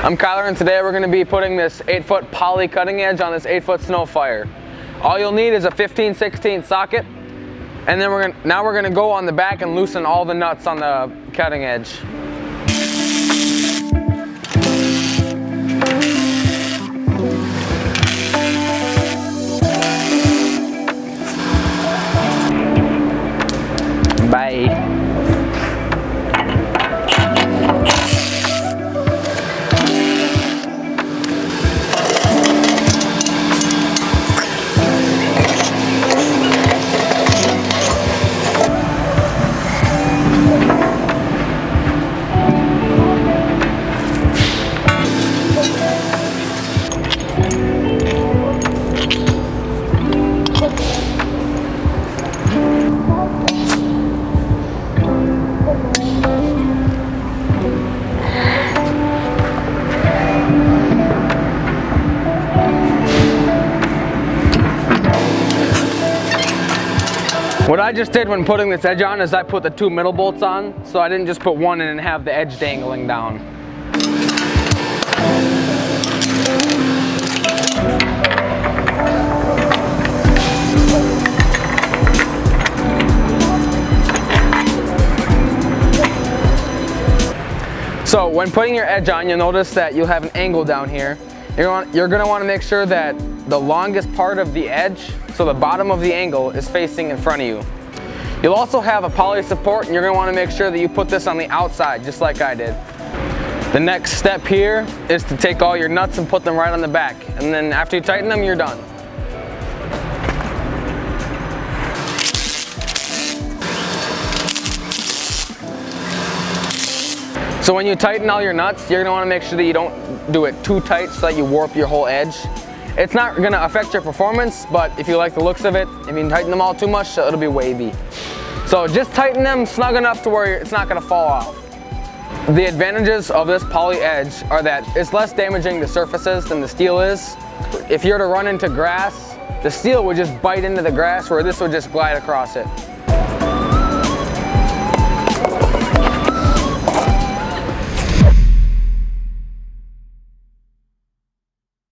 I'm Kyler, and today we're going to be putting this 8-foot poly cutting edge on this 8-foot SnowFire. All you'll need is a 15/16 socket, and then now we're going to go on the back and loosen all the nuts on the cutting edge. Bye. What I just did when putting this edge on is I put the 2 middle bolts on, so I didn't just put one in and have the edge dangling down. So when putting your edge on, you'll notice that you'll have an angle down here. You're going to want to make sure that the longest part of the edge, so the bottom of the angle, is facing in front of you. You'll also have a poly support, and you're going to want to make sure that you put this on the outside, just like I did. The next step here is to take all your nuts and put them right on the back, and then after you tighten them, you're done. So when you tighten all your nuts, you're going to want to make sure that you don't do it too tight so that you warp your whole edge. It's not going to affect your performance, but if you like the looks of it, if you tighten them all too much, it'll be wavy. So just tighten them snug enough to where it's not going to fall off. The advantages of this poly edge are that it's less damaging to surfaces than the steel is. If you were to run into grass, the steel would just bite into the grass, where this would just glide across it.